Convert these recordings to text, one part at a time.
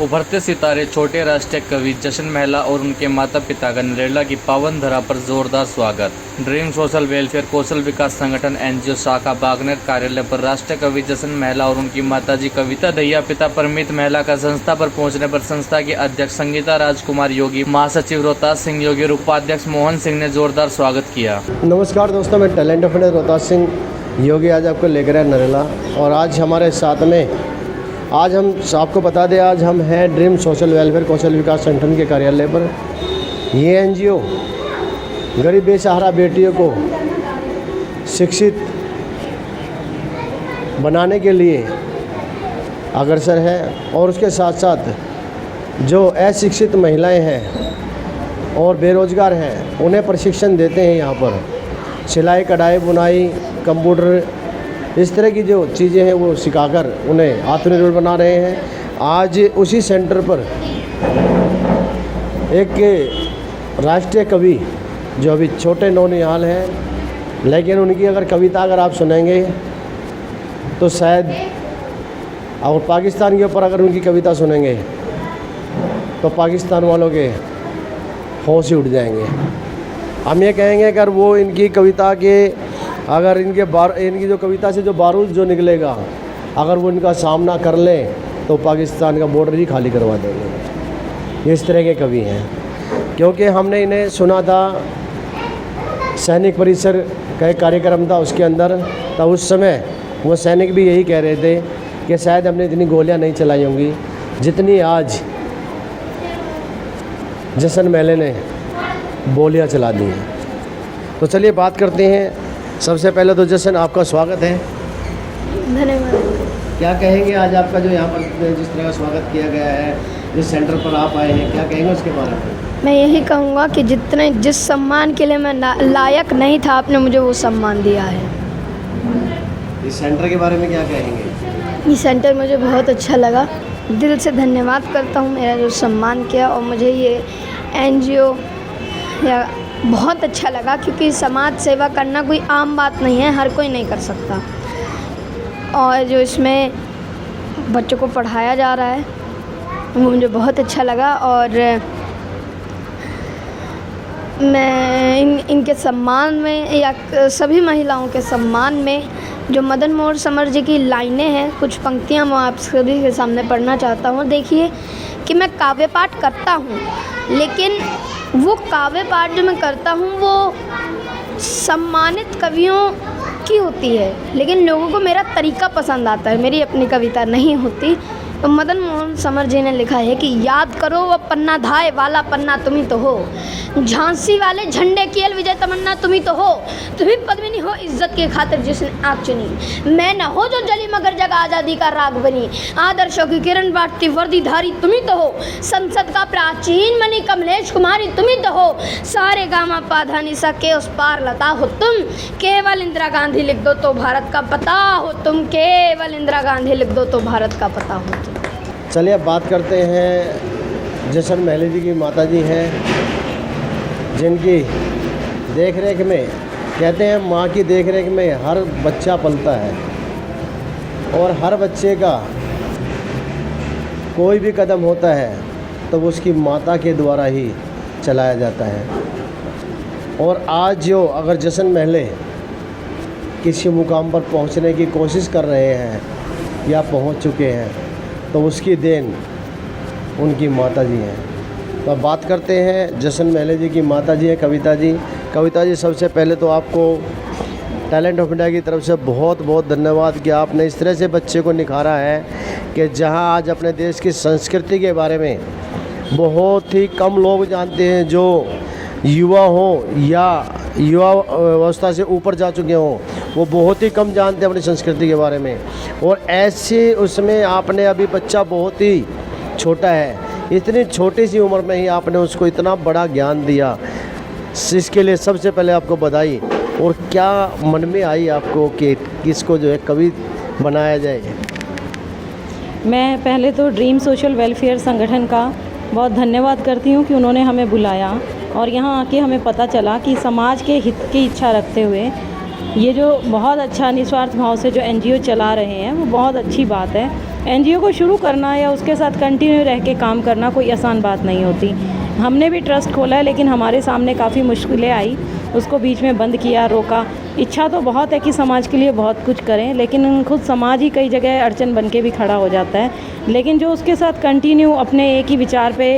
उभरते सितारे छोटे राष्ट्रीय कवि जशन महिला और उनके माता पिता का नरेला की पावन धरा पर जोरदार स्वागत। ड्रीम सोशल वेलफेयर कौशल विकास संगठन एनजीओ शाखा बागनेर कार्यालय पर राष्ट्रीय कवि जशन महिला और उनकी माताजी कविता दहिया पिता परमित महिला का संस्था पर पहुंचने पर संस्था की अध्यक्ष संगीता राजकुमार योगी, महासचिव रोहतास सिंह योगी और उपाध्यक्ष मोहन सिंह ने जोरदार स्वागत किया। नमस्कार दोस्तों, मैं talent of India Rohtas Singh Yogi आज आपको लेकर आए नरेला। और आज हमारे साथ में आज हम आपको बता दें, आज हम हैं ड्रीम सोशल वेलफेयर कौशल विकास संगठन के कार्यालय पर। ये एनजीओ गरीब बेसहारा बेटियों को शिक्षित बनाने के लिए अग्रसर है और उसके साथ साथ जो अशिक्षित महिलाएं हैं और बेरोजगार हैं उन्हें प्रशिक्षण देते हैं। यहाँ पर सिलाई कढ़ाई बुनाई कंप्यूटर इस तरह की जो चीज़ें हैं वो सिखाकर उन्हें आत्मनिर्भर बना रहे हैं। आज उसी सेंटर पर एक राष्ट्रीय कवि जो अभी छोटे नौनिहाल हैं, लेकिन उनकी अगर कविता अगर आप सुनेंगे तो शायद, और पाकिस्तान के ऊपर अगर उनकी कविता सुनेंगे तो पाकिस्तान वालों के होश ही उड़ जाएंगे। हम ये कहेंगे अगर वो इनकी कविता के अगर इनकी जो कविता से जो बारूद जो निकलेगा, अगर वो इनका सामना कर लें तो पाकिस्तान का बॉर्डर ही खाली करवा देंगे। ये इस तरह के कवि हैं। क्योंकि हमने इन्हें सुना था सैनिक परिसर का एक कार्यक्रम था, उसके अंदर तो उस समय वो सैनिक भी यही कह रहे थे कि शायद हमने इतनी गोलियां नहीं चलाई होंगी जितनी आज जशन मेले ने गोलियां चला दी हैं। तो चलिए बात करते हैं। सबसे पहले तो जशन आपका स्वागत है। धन्यवाद। क्या कहेंगे आज आपका जो यहाँ पर जिस तरह का स्वागत किया गया है, जिस सेंटर पर आप आए हैं, क्या कहेंगे उसके बारे में? मैं यही कहूँगा कि जिस सम्मान के लिए मैं लायक नहीं था, आपने मुझे वो सम्मान दिया है। इस सेंटर के बारे में क्या कहेंगे? ये सेंटर मुझे बहुत अच्छा लगा। दिल से धन्यवाद करता हूँ मेरा जो सम्मान किया, और मुझे ये एनजीओ या बहुत अच्छा लगा, क्योंकि समाज सेवा करना कोई आम बात नहीं है, हर कोई नहीं कर सकता। और जो इसमें बच्चों को पढ़ाया जा रहा है वो मुझे बहुत अच्छा लगा। और मैं इनके सम्मान में या सभी महिलाओं के सम्मान में जो मदन मोहन समर जी की लाइनें हैं, कुछ पंक्तियाँ मैं आप सभी के सामने पढ़ना चाहता हूँ। देखिए कि मैं काव्य पाठ करता हूँ, लेकिन वो काव्य पाठ जो मैं करता हूँ वो सम्मानित कवियों की होती है, लेकिन लोगों को मेरा तरीका पसंद आता है, मेरी अपनी कविता नहीं होती। तो मदन मोहन समर जी ने लिखा है कि याद करो वो पन्ना धाय वाला पन्ना तुम्ही तो हो, झांसी वाले झंडे की अल विजय तमन्ना तुम्ही तो हो, तुम्ही पद्मिनी हो इज्जत की खातिर जिसने आँख चुनी, मैं न हो जो जली मगर जग आज़ादी का राग बनी, आदर्शों की किरण बांटती वर्दी धारी तुम्ही तो हो, संसद का प्राचीन मणि कमलेश कुमारी तुम्ही तो हो, सारे गामा पाधा निशा के उस पार लता हो तुम, केवल इंदिरा गांधी लिख दो तो भारत का पता हो तुम, केवल इंदिरा गांधी लिख दो तो भारत का पता हो तुम। चलिए अब बात करते हैं जशन महले जी की माता जी हैं, जिनकी देख रेख में, कहते हैं माँ की देख रेख में हर बच्चा पलता है और हर बच्चे का कोई भी कदम होता है तो वो उसकी माता के द्वारा ही चलाया जाता है। और आज जो अगर जशन महले किसी मुकाम पर पहुंचने की कोशिश कर रहे हैं या पहुंच चुके हैं तो उसकी देन उनकी माता जी हैं। तो अब बात करते हैं जशन महले जी की माता जी हैं कविता जी। कविता जी, सबसे पहले तो आपको टैलेंट ऑफ इंडिया की तरफ से बहुत बहुत धन्यवाद कि आपने इस तरह से बच्चे को निखारा है कि जहां आज अपने देश की संस्कृति के बारे में बहुत ही कम लोग जानते हैं, जो युवा हों या युवा अवस्था से ऊपर जा चुके हों, वो बहुत ही कम जानते हैं अपनी संस्कृति के बारे में। और ऐसे उसमें आपने अभी बच्चा बहुत ही छोटा है, इतनी छोटी सी उम्र में ही आपने उसको इतना बड़ा ज्ञान दिया, इसके लिए सबसे पहले आपको बधाई। और क्या मन में आई आपको कि किसको जो है कवि बनाया जाए? मैं पहले तो ड्रीम सोशल वेलफेयर संगठन का बहुत धन्यवाद करती हूँ कि उन्होंने हमें बुलाया और यहाँ आके हमें पता चला कि समाज के हित की इच्छा रखते हुए ये जो बहुत अच्छा निस्वार्थ भाव से जो एनजीओ चला रहे हैं वो बहुत अच्छी बात है। एनजीओ को शुरू करना या उसके साथ कंटिन्यू रह के काम करना कोई आसान बात नहीं होती। हमने भी ट्रस्ट खोला है, लेकिन हमारे सामने काफ़ी मुश्किलें आई, उसको बीच में बंद किया, रोका। इच्छा तो बहुत है कि समाज के लिए बहुत कुछ करें, लेकिन खुद समाज ही कई जगह अड़चन बन के भी खड़ा हो जाता है। लेकिन जो उसके साथ कंटिन्यू अपने एक ही विचार पे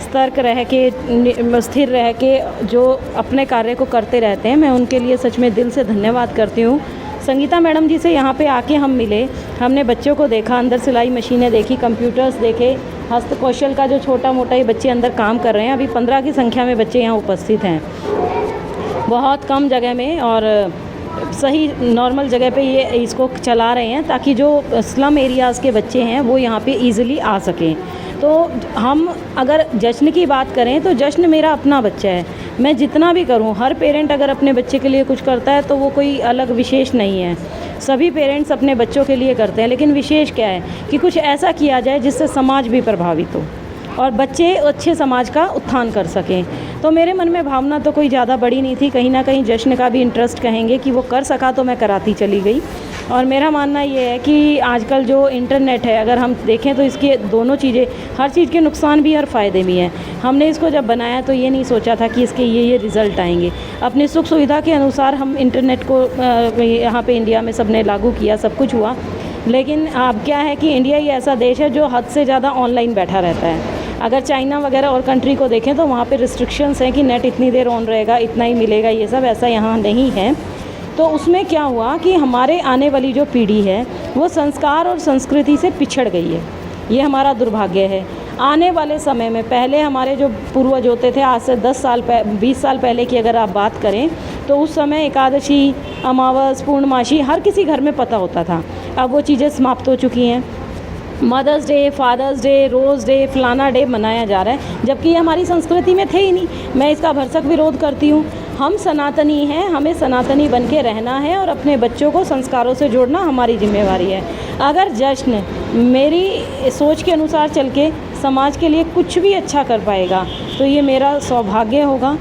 सतर्क रह के, स्थिर रह के जो अपने कार्य को करते रहते हैं, मैं उनके लिए सच में दिल से धन्यवाद करती हूँ। संगीता मैडम जी से यहाँ पे आके हम मिले, हमने बच्चों को देखा, अंदर सिलाई मशीनें देखी, कंप्यूटर्स देखे, हस्त कौशल का जो छोटा मोटा ही बच्चे अंदर काम कर रहे हैं। अभी 15 की संख्या में बच्चे यहाँ उपस्थित हैं, बहुत कम जगह में और सही नॉर्मल जगह पे ये इसको चला रहे हैं, ताकि जो स्लम एरियाज़ के बच्चे हैं वो यहाँ पे ईज़िली आ सकें। तो हम अगर जश्न की बात करें तो जश्न मेरा अपना बच्चा है, मैं जितना भी करूं, हर पेरेंट अगर अपने बच्चे के लिए कुछ करता है तो वो कोई अलग विशेष नहीं है। सभी पेरेंट्स अपने बच्चों के लिए करते हैं, लेकिन विशेष क्या है कि कुछ ऐसा किया जाए जिससे समाज भी प्रभावित हो और बच्चे अच्छे समाज का उत्थान कर सकें। तो मेरे मन में भावना तो कोई ज़्यादा बड़ी नहीं थी, कहीं ना कहीं जश्न का भी इंटरेस्ट कहेंगे कि वो कर सका तो मैं कराती चली गई। और मेरा मानना ये है कि आजकल जो इंटरनेट है, अगर हम देखें तो इसके दोनों चीज़ें, हर चीज़ के नुकसान भी और फ़ायदे भी हैं। हमने इसको जब बनाया तो ये नहीं सोचा था कि इसके ये रिज़ल्ट आएंगे। अपनी सुख सुविधा के अनुसार हम इंटरनेट को यहाँ पे इंडिया में सबने लागू किया, सब कुछ हुआ। लेकिन अब क्या है कि इंडिया ही ऐसा देश है जो हद से ज़्यादा ऑनलाइन बैठा रहता है। अगर चाइना वगैरह और कंट्री को देखें तो वहाँ पे रिस्ट्रिक्शंस हैं कि नेट इतनी देर ऑन रहेगा, इतना ही मिलेगा, ये सब ऐसा यहाँ नहीं है। तो उसमें क्या हुआ कि हमारे आने वाली जो पीढ़ी है वो संस्कार और संस्कृति से पिछड़ गई है। ये हमारा दुर्भाग्य है। आने वाले समय में, पहले हमारे जो पूर्वज होते थे, आज से 20 साल पहले की अगर आप बात करें तो उस समय एकादशी, अमावस, पूर्णमासी हर किसी घर में पता होता था। अब वो चीज़ें समाप्त हो चुकी हैं। मदर्स डे, फादर्स डे, रोज़ डे, फलाना डे मनाया जा रहा है, जबकि ये हमारी संस्कृति में थे ही नहीं। मैं इसका भरसक विरोध करती हूँ। हम सनातनी हैं, हमें सनातनी बन के रहना है और अपने बच्चों को संस्कारों से जोड़ना हमारी जिम्मेवारी है। अगर जश्न मेरी सोच के अनुसार चल के समाज के लिए कुछ भी अच्छा कर पाएगा तो ये मेरा सौभाग्य होगा।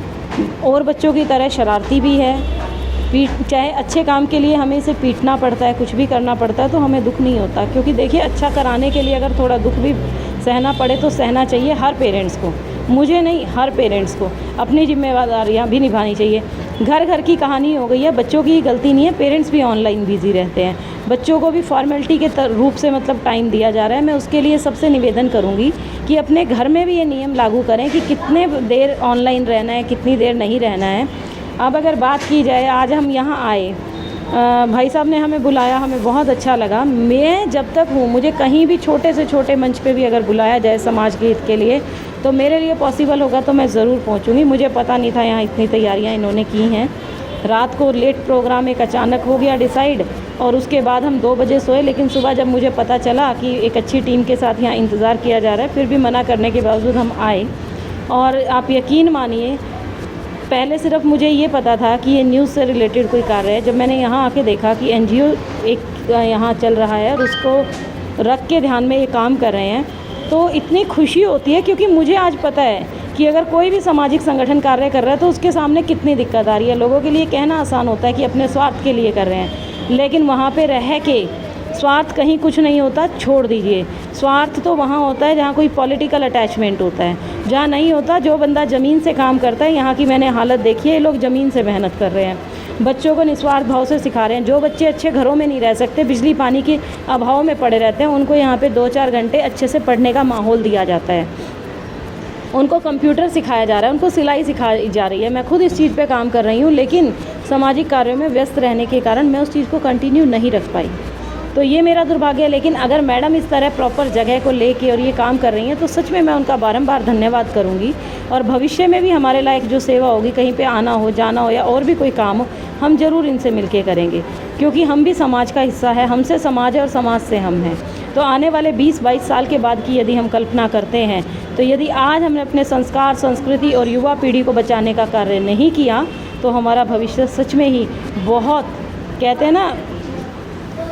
और बच्चों की तरह शरारती भी है, चाहे अच्छे काम के लिए हमें इसे पीटना पड़ता है, कुछ भी करना पड़ता है तो हमें दुख नहीं होता। क्योंकि देखिए, अच्छा कराने के लिए अगर थोड़ा दुख भी सहना पड़े तो सहना चाहिए हर पेरेंट्स को, मुझे नहीं, हर पेरेंट्स को अपनी जिम्मेदारियां भी निभानी चाहिए। घर घर की कहानी हो गई है, बच्चों की गलती नहीं है, पेरेंट्स भी ऑनलाइन बिजी रहते हैं, बच्चों को भी फॉर्मेलिटी के रूप से मतलब टाइम दिया जा रहा है। मैं उसके लिए सबसे निवेदन करूँगी कि अपने घर में भी ये नियम लागू करें कि कितने देर ऑनलाइन रहना है, कितनी देर नहीं रहना है। अब अगर बात की जाए, आज हम यहाँ आए, भाई साहब ने हमें बुलाया, हमें बहुत अच्छा लगा। मैं जब तक हूँ, मुझे कहीं भी छोटे से छोटे मंच पे भी अगर बुलाया जाए समाज के हित के लिए तो मेरे लिए पॉसिबल होगा तो मैं ज़रूर पहुँचूँगी। मुझे पता नहीं था यहाँ इतनी तैयारियाँ इन्होंने की हैं। रात को लेट प्रोग्राम एक अचानक हो गया डिसाइड और उसके बाद हम 2 बजे सोए, लेकिन सुबह जब मुझे पता चला कि एक अच्छी टीम के साथ यहाँ इंतज़ार किया जा रहा है, फिर भी मना करने के बावजूद हम आए। और आप यकीन मानिए, पहले सिर्फ मुझे ये पता था कि ये न्यूज़ से रिलेटेड कोई कार्य है। जब मैंने यहाँ आके देखा कि एनजीओ एक यहाँ चल रहा है और उसको रख के ध्यान में ये काम कर रहे हैं, तो इतनी खुशी होती है। क्योंकि मुझे आज पता है कि अगर कोई भी सामाजिक संगठन कार्य कर रहा है तो उसके सामने कितनी दिक्कत आ रही है। लोगों के लिए कहना आसान होता है कि अपने स्वार्थ के लिए कर रहे हैं, लेकिन वहाँ पे रह के स्वार्थ कहीं कुछ नहीं होता, छोड़ दीजिए। स्वार्थ तो वहाँ होता है जहाँ कोई पॉलिटिकल अटैचमेंट होता है, जहाँ नहीं होता। जो बंदा ज़मीन से काम करता है, यहाँ की मैंने हालत देखी है, ये लोग ज़मीन से मेहनत कर रहे हैं, बच्चों को निस्वार्थ भाव से सिखा रहे हैं। जो बच्चे अच्छे घरों में नहीं रह सकते, बिजली पानी के अभाव में पड़े रहते हैं, उनको यहाँ पे 2-4 घंटे अच्छे से पढ़ने का माहौल दिया जाता है, उनको कंप्यूटर सिखाया जा रहा है, उनको सिलाई सिखाई जा रही है। मैं खुद इस चीज़ पे काम कर रही हूँ, लेकिन सामाजिक कार्यों में व्यस्त रहने के कारण मैं उस चीज़ को कंटिन्यू नहीं रख पाई। तो ये मेरा दुर्भाग्य है। लेकिन अगर मैडम इस तरह प्रॉपर जगह को लेके और ये काम कर रही हैं तो सच में मैं उनका बारंबार धन्यवाद करूँगी। और भविष्य में भी हमारे लायक जो सेवा होगी, कहीं पे आना हो, जाना हो या और भी कोई काम हो, हम ज़रूर इनसे मिलके करेंगे, क्योंकि हम भी समाज का हिस्सा है। हमसे समाज है और समाज से हम हैं। तो आने वाले 20-22 साल के बाद की यदि हम कल्पना करते हैं, तो यदि आज हमने अपने संस्कार, संस्कृति और युवा पीढ़ी को बचाने का कार्य नहीं किया तो हमारा भविष्य सच में ही बहुत, कहते हैं ना,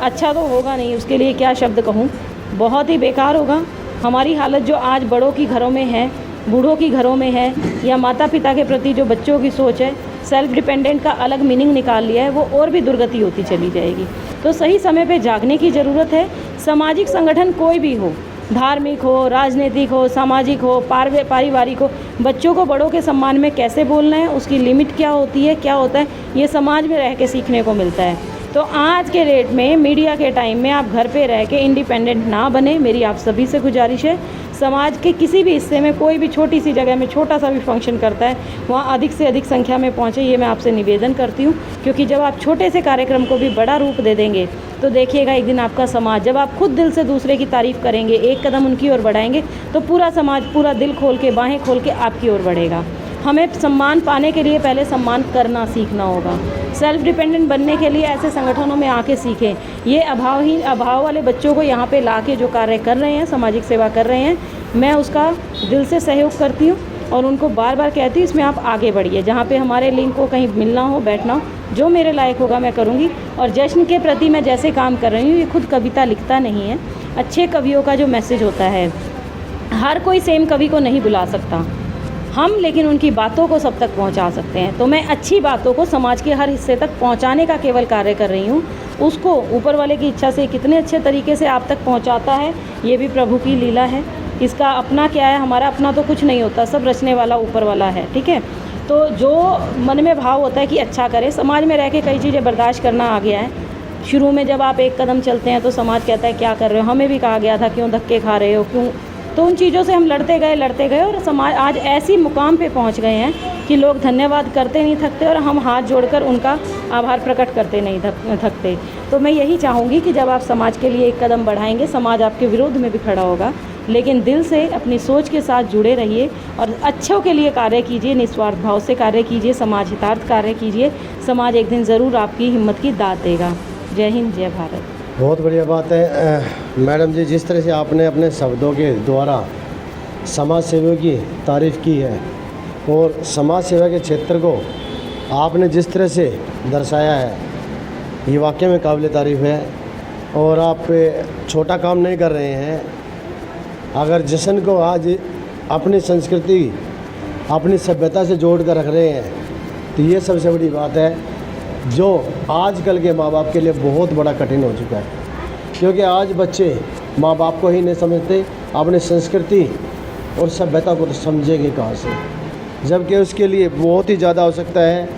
अच्छा तो होगा नहीं, उसके लिए क्या शब्द कहूँ, बहुत ही बेकार होगा। हमारी हालत जो आज बड़ों की घरों में है, बूढ़ों की घरों में है, या माता पिता के प्रति जो बच्चों की सोच है, सेल्फ डिपेंडेंट का अलग मीनिंग निकाल लिया है, वो और भी दुर्गति होती चली जाएगी। तो सही समय पे जागने की ज़रूरत है। सामाजिक संगठन कोई भी हो, धार्मिक हो, राजनीतिक हो, सामाजिक हो, पारिवारिक हो, बच्चों को बड़ों के सम्मान में कैसे बोलना है, उसकी लिमिट क्या होती है, क्या होता है, ये समाज में रह के सीखने को मिलता है। तो आज के डेट में, मीडिया के टाइम में आप घर पे रह के इंडिपेंडेंट ना बने, मेरी आप सभी से गुजारिश है। समाज के किसी भी हिस्से में कोई भी छोटी सी जगह में छोटा सा भी फंक्शन करता है, वहाँ अधिक से अधिक संख्या में पहुँचे, ये मैं आपसे निवेदन करती हूँ। क्योंकि जब आप छोटे से कार्यक्रम को भी बड़ा रूप दे देंगे तो देखिएगा एक दिन आपका समाज, जब आप खुद दिल से दूसरे की तारीफ़ करेंगे, एक कदम उनकी ओर बढ़ाएंगे, तो पूरा समाज पूरा दिल खोल के, बाहें खोल के आपकी ओर बढ़ेगा। हमें सम्मान पाने के लिए पहले सम्मान करना सीखना होगा। सेल्फ डिपेंडेंट बनने के लिए ऐसे संगठनों में आके सीखें। ये अभाव वाले बच्चों को यहाँ पे लाके जो कार्य कर रहे हैं, सामाजिक सेवा कर रहे हैं, मैं उसका दिल से सहयोग करती हूँ और उनको बार बार कहती हूँ इसमें आप आगे बढ़िए। जहाँ पे हमारे लिंक को कहीं मिलना हो, बैठना हो, जो मेरे लायक होगा मैं करूँगी। और जश्न के प्रति मैं जैसे काम कर रही हूँ, ये खुद कविता लिखता नहीं है, अच्छे कवियों का जो मैसेज होता है, हर कोई सेम कवि को नहीं बुला सकता हम, लेकिन उनकी बातों को सब तक पहुंचा सकते हैं। तो मैं अच्छी बातों को समाज के हर हिस्से तक पहुंचाने का केवल कार्य कर रही हूं। उसको ऊपर वाले की इच्छा से कितने अच्छे तरीके से आप तक पहुंचाता है, ये भी प्रभु की लीला है। इसका अपना क्या है, हमारा अपना तो कुछ नहीं होता, सब रचने वाला ऊपर वाला है, ठीक है। तो जो मन में भाव होता है कि अच्छा करें, समाज में रह के कई चीज़ें बर्दाश्त करना आ गया है। शुरू में जब आप एक कदम चलते हैं तो समाज कहता है क्या कर रहे हो, हमें भी कहा गया था क्यों धक्के खा रहे हो, क्यों। तो उन चीज़ों से हम लड़ते गए और समाज आज ऐसी मुकाम पे पहुंच गए हैं कि लोग धन्यवाद करते नहीं थकते और हम हाथ जोड़कर उनका आभार प्रकट करते नहीं थकते। तो मैं यही चाहूँगी कि जब आप समाज के लिए एक कदम बढ़ाएंगे, समाज आपके विरोध में भी खड़ा होगा, लेकिन दिल से अपनी सोच के साथ जुड़े रहिए और अच्छों के लिए कार्य कीजिए, निस्वार्थ भाव से कार्य कीजिए, समाज हितार्थ कार्य कीजिए। समाज एक दिन ज़रूर आपकी हिम्मत की दाद देगा। जय हिंद, जय भारत। बहुत बढ़िया बात है मैडम जी, जिस तरह से आपने अपने शब्दों के द्वारा समाज सेवा की तारीफ़ की है और समाज सेवा के क्षेत्र को आपने जिस तरह से दर्शाया है, ये वाकई में काबिल तारीफ़ है। और आप छोटा काम नहीं कर रहे हैं। अगर जश्न को आज अपनी संस्कृति, अपनी सभ्यता से जोड़ कर रख रहे हैं, तो ये सबसे बड़ी बात है, जो आजकल के माँ बाप के लिए बहुत बड़ा कठिन हो चुका है। क्योंकि आज बच्चे माँ बाप को ही नहीं समझते, अपनी संस्कृति और सभ्यता को तो समझेंगे कहाँ से, जबकि उसके लिए बहुत ही ज़्यादा आवश्यकता है।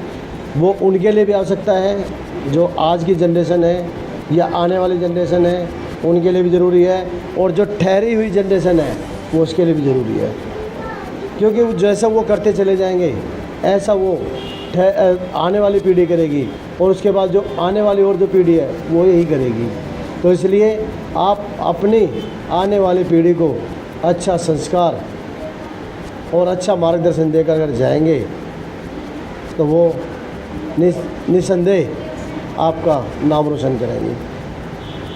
वो उनके लिए भी आवश्यकता है जो आज की जनरेशन है या आने वाली जनरेशन है, उनके लिए भी ज़रूरी है, और जो ठहरी हुई जनरेशन है वो उसके लिए भी ज़रूरी है। क्योंकि जैसा वो करते चले जाएंगे ऐसा वो आने वाली पीढ़ी करेगी, और उसके बाद जो आने वाली और जो पीढ़ी है वो यही करेगी। तो इसलिए आप अपनी आने वाली पीढ़ी को अच्छा संस्कार और अच्छा मार्गदर्शन देकर अगर जाएंगे तो वो निसंदेह आपका नाम रोशन करेंगे।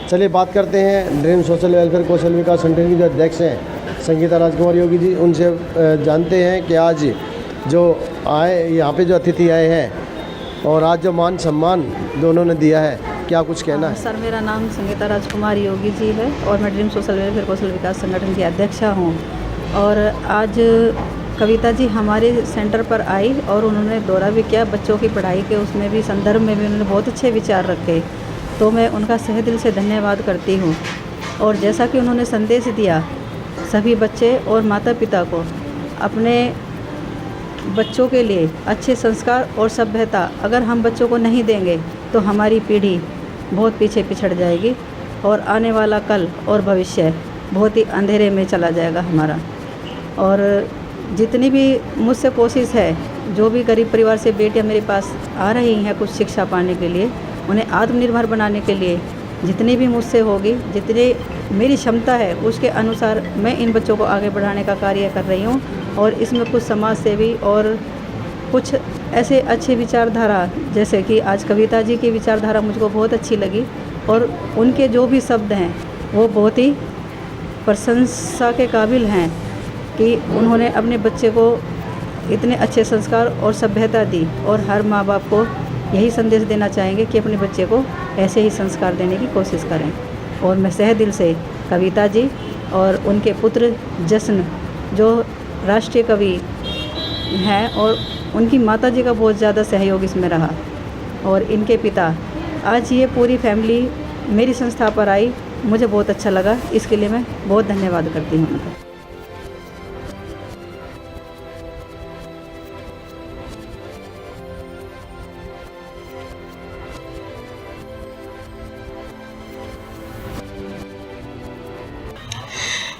चलिए बात करते हैं ड्रीम सोशल वेलफेयर कौशल विकास सेंटर की जो अध्यक्ष हैं संगीता राजकुमार योगी जी, उनसे जानते हैं कि आज जो आए यहाँ पे जो अतिथि आए हैं और आज जो मान सम्मान जो उन्होंने दिया है, क्या कुछ कहना है? सर, मेरा नाम संगीता राजकुमार योगी जी है और मैं ड्रीम सोशल वेलफेयर कौशल विकास संगठन की अध्यक्षा हूँ। और आज कविता जी हमारे सेंटर पर आई और उन्होंने दौरा भी किया बच्चों की पढ़ाई के, उसमें भी संदर्भ में भी उन्होंने बहुत अच्छे विचार रखे, तो मैं उनका तहे दिल से धन्यवाद करती हूँ। और जैसा कि उन्होंने संदेश दिया सभी बच्चे और माता पिता को, अपने बच्चों के लिए अच्छे संस्कार और सभ्यता अगर हम बच्चों को नहीं देंगे तो हमारी पीढ़ी बहुत पीछे पिछड़ जाएगी और आने वाला कल और भविष्य बहुत ही अंधेरे में चला जाएगा हमारा। और जितनी भी मुझसे कोशिश है, जो भी गरीब परिवार से बेटियां मेरे पास आ रही हैं कुछ शिक्षा पाने के लिए, उन्हें आत्मनिर्भर बनाने के लिए जितनी भी मुझसे होगी, जितनी मेरी क्षमता है उसके अनुसार मैं इन बच्चों को आगे बढ़ाने का कार्य कर रही हूँ। और इसमें कुछ समाज सेवी और कुछ ऐसे अच्छे विचारधारा, जैसे कि आज कविता जी की विचारधारा मुझको बहुत अच्छी लगी और उनके जो भी शब्द हैं वो बहुत ही प्रशंसा के काबिल हैं कि उन्होंने अपने बच्चे को इतने अच्छे संस्कार और सभ्यता दी। और हर माँ बाप को यही संदेश देना चाहेंगे कि अपने बच्चे को ऐसे ही संस्कार देने की कोशिश करें। और मैं तहे दिल से कविता जी और उनके पुत्र जश्न जो राष्ट्रीय कवि हैं और उनकी माता जी का बहुत ज़्यादा सहयोग इसमें रहा, और इनके पिता आज ये पूरी फैमिली मेरी संस्था पर आई, मुझे बहुत अच्छा लगा। इसके लिए मैं बहुत धन्यवाद करती हूँ उनका।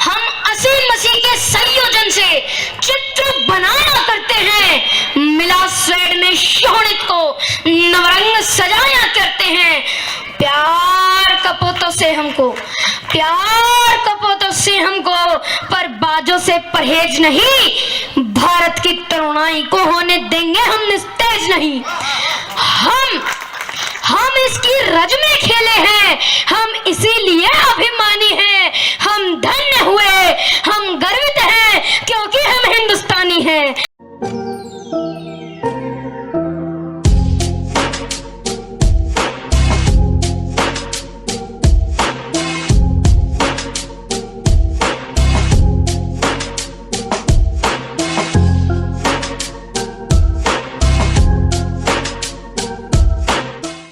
हम असीम मसीह के संयोजन से चित्र बनाया करते हैं, मिला स्वेड में शोणित को नवरंग सजाया करते हैं। प्यार कपोतों से हमको, प्यार कपोतों से हमको, पर बाजों से परहेज नहीं। भारत की तरुणाई को होने देंगे हम निस्तेज नहीं। हम इसकी रज में खेले हैं, हम इसीलिए अभिमानी हैं।